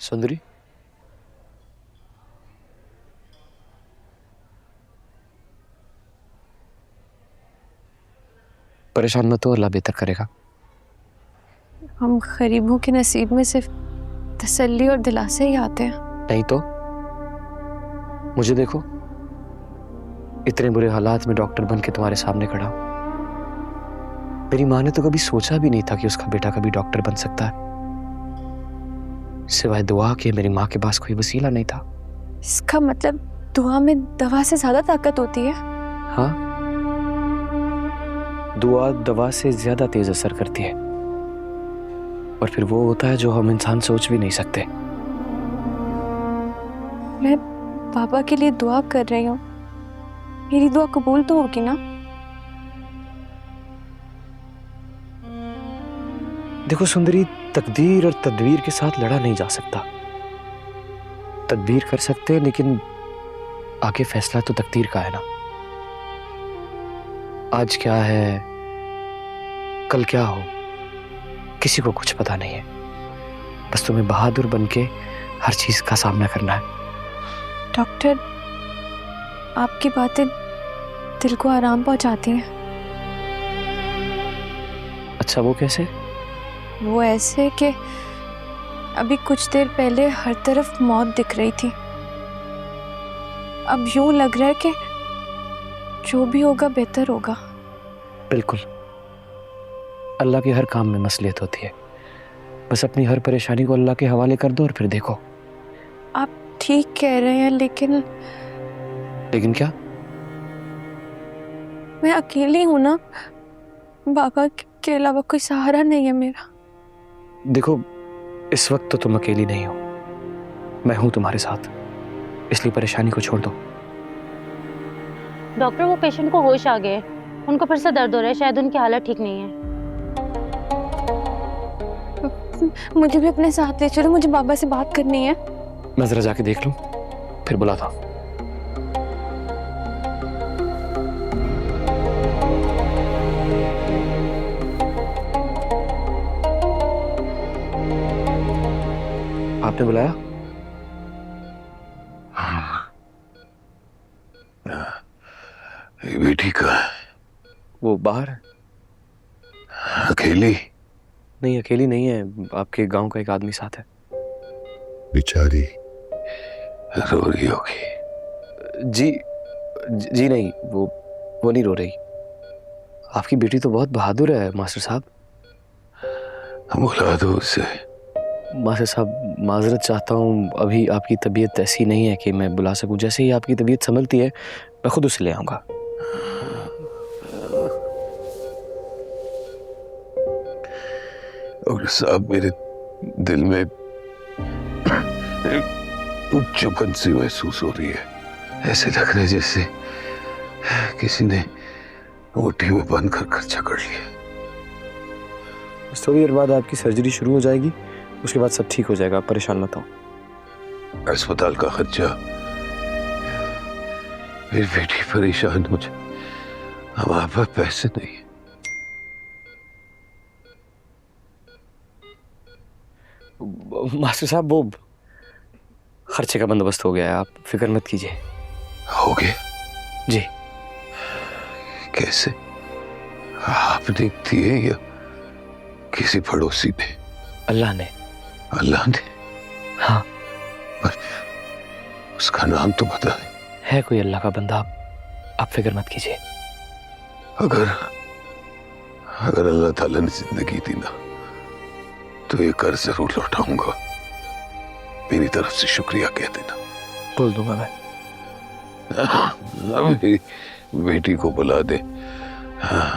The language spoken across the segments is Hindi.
सुंदरी, परेशान मत हो, अल्लाह बेहतर करेगा। हम गरीबों के नसीब में सिर्फ तसल्ली और दिलासे ही आते हैं। नहीं तो मुझे देखो, इतने बुरे हालात में डॉक्टर बन के तुम्हारे सामने खड़ा हूं। मेरी माँ ने तो कभी सोचा भी नहीं था कि उसका बेटा कभी डॉक्टर बन सकता है। सिवाय दुआ के मेरी माँ के पास कोई वसीला नहीं था। इसका मतलब दुआ में दवा से ज्यादा ताकत होती है? हाँ, दुआ दवा से ज्यादा तेज असर करती है, और फिर वो होता है जो हम इंसान सोच भी नहीं सकते। मैं बाबा के लिए दुआ कर रही हूँ, मेरी दुआ कबूल तो होगी ना? देखो सुंदरी, तकदीर और तदबीर के साथ लड़ा नहीं जा सकता। तदबीर कर सकते हैं, लेकिन आगे फैसला तो तकदीर का है ना। आज क्या है, कल क्या हो, किसी को कुछ पता नहीं है। बस तुम्हें बहादुर बनके हर चीज का सामना करना है। डॉक्टर, आपकी बातें दिल को आराम पहुंचाती हैं। अच्छा, वो कैसे? वो ऐसे कि अभी कुछ देर पहले हर तरफ मौत दिख रही थी, अब यूं लग रहा है कि जो भी होगा बेहतर होगा। बिल्कुल, अल्लाह के हर काम में मसलियत होती है। बस अपनी हर परेशानी को अल्लाह के हवाले कर दो और फिर देखो। आप ठीक कह रहे हैं, लेकिन लेकिन क्या? मैं अकेली हूं ना, बाबा के अलावा कोई सहारा नहीं है मेरा। देखो, इस वक्त तो तुम अकेली नहीं हो, मैं हूं तुम्हारे साथ, इसलिए परेशानी को छोड़ दो। डॉक्टर, वो पेशेंट को होश आ गए, उनको फिर से दर्द हो रहा है, शायद उनकी हालत ठीक नहीं है। मुझे भी अपने साथ ले चलो, मुझे बाबा से बात करनी है। मैं जरा जाके देख लूं, फिर बुलाता हूं। आपने बुलाया? ये बेटी कहाँ है? वो बाहर है। अकेली? नहीं, अकेली नहीं है, आपके गांव का एक आदमी साथ है। बेचारी रो रही होगी। जी नहीं, वो नहीं रो रही। आपकी बेटी तो बहुत बहादुर है मास्टर साहब। बुला दो उसे। मास्टर साहब, माजरत चाहता हूँ, अभी आपकी तबीयत ऐसी नहीं है कि मैं बुला सकूं। जैसे ही आपकी तबीयत संभलती है मैं खुद उसे ले आऊंगा। और साहब, मेरे दिल में चुभन सी महसूस हो रही है। ऐसे लग रहा है जैसे किसी ने मुट्ठी में बंद कर खर्चा कर लिया। बस थोड़ी देर बाद आपकी सर्जरी शुरू हो जाएगी, उसके बाद सब ठीक हो जाएगा, आप परेशान मत हो। अस्पताल का खर्चा, मेरी बेटी परेशान हो जाए, हमारे पास पैसे नहीं है। मास्टर साहब, वो खर्चे का बंदोबस्त हो गया है, आप फिक्र मत कीजिए। हो गए? जी। कैसे? आपने दिए या किसी पड़ोसी ने? अल्लाह ने। अल्लाह ने? हाँ। पर उसका नाम तो पता है कोई अल्लाह का बंदा, आप फिक्र मत कीजिए। अगर अगर अल्लाह ताला ने जिंदगी दी ना, तो ये कर्ज जरूर लौटाऊंगा। मेरी तरफ से शुक्रिया कह देना। बोल दूंगा मैं। मेरी बेटी को बुला दे, हाँ,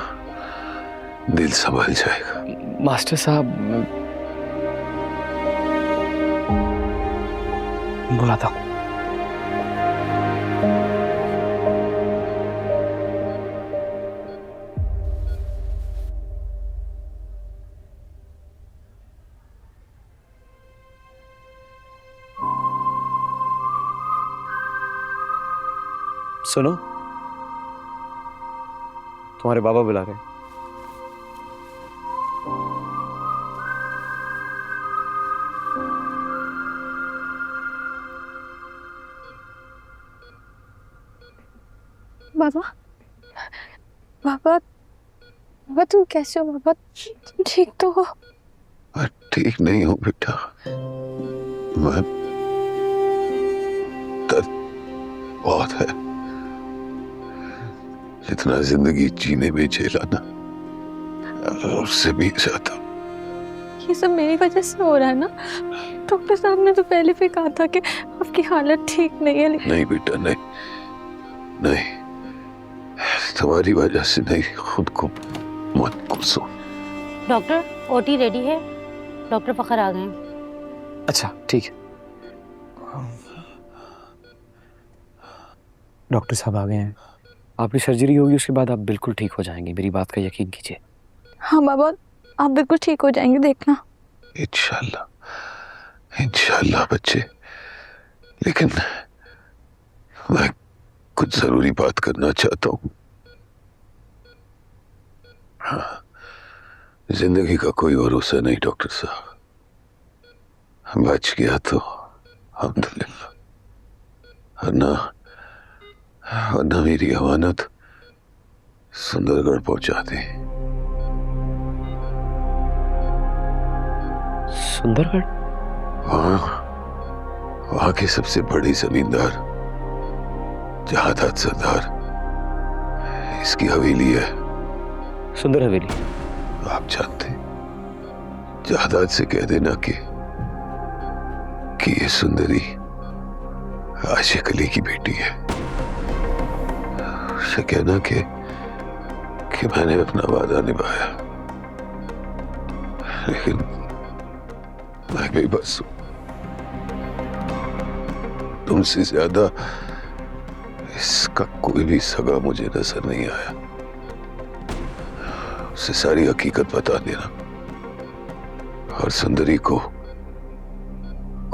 दिल संभल जाएगा। मास्टर साहब, बुलाता हूं। सुनो, तुम्हारे बाबा बुला रहे हैं। बाबा बाबा बाबा तुम कैसे हो बाबा? तुम ठीक तो हो? मैं ठीक नहीं हूँ बेटा। मैं दर्द बहुत है, जितना जिंदगी जीने में झेला ना, उससे भी ज्यादा। ये सब मेरी वजह से हो रहा है ना? डॉक्टर साहब ने तो पहले भी कहा था कि आपकी हालत ठीक नहीं है। नहीं बेटा, नहीं नहीं, तुम्हारी वजह से नहीं, खुद को मत कोसो। डॉक्टर, ओटी रेडी है, डॉक्टर फखर आ गए। अच्छा ठीक है, डॉक्टर साहब आ गए हैं। आपकी सर्जरी होगी, उसके बाद आप बिल्कुल ठीक हो जाएंगे, मेरी बात का यकीन कीजिए। हाँ बाबा, आप बिल्कुल ठीक हो जाएंगे, देखना। इंशाल्लाह इंशाल्लाह बच्चे, लेकिन मैं कुछ जरूरी बात करना चाहता हूँ। हाँ, जिंदगी का कोई भरोसा नहीं डॉक्टर साहब, बच गया तो अल्हम्दुलिल्लाह, वरना मेरी अमानत सुंदरगढ़ पहुंचा दी। सुंदरगढ़? वहां के सबसे बड़े जमींदार जहादात सरदार, इसकी हवेली है। सुंदर हवेली? आप जानते, जहादात से कह देना कि ये सुंदरी आशिक अली की बेटी है। उसे कहना कि मैंने अपना वादा निभाया, लेकिन मैं बेबस हूं। तुमसे ज्यादा इसका कोई भी सगा मुझे नजर नहीं आया। उसे सारी हकीकत बता देना और सुंदरी को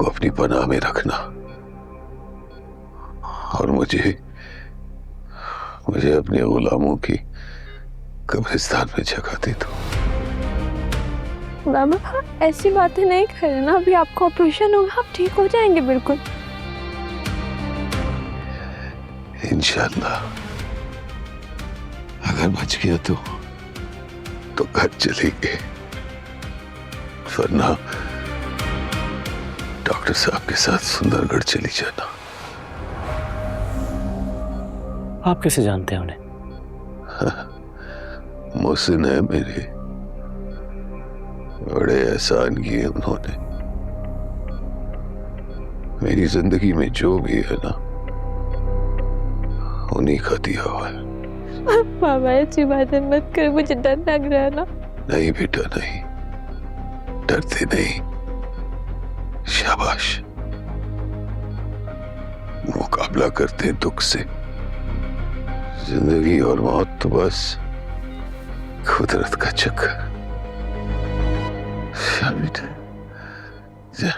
अपनी पनाह में रखना, और मुझे अपने गुलामों की कब्रिस्तान में जगह दे दो। बाबा ऐसी बातें नहीं करें ना, अभी आपका ऑपरेशन होगा, आप ठीक हो जाएंगे बिल्कुल। इंशाल्लाह, अगर बच गया तो घर चलेंगे, वरना डॉक्टर साहब के साथ सुंदरगढ़ चली जाना। आप कैसे जानते हैं उन्हें? मोहसिन है मेरे, बड़े एहसान किए उन्होंने। मेरी जिंदगी में जो भी है ना, उन्हीं का दिया हुआ है। बाबा ऐसी बातें मत कर, मुझे डर लग रहा है ना। नहीं बेटा नहीं, डरते नहीं, शाबाश, मुकाबला करते हैं दुख से। जिंदगी और मौत तो बस कुदरत का चक्कर। बेटा जा।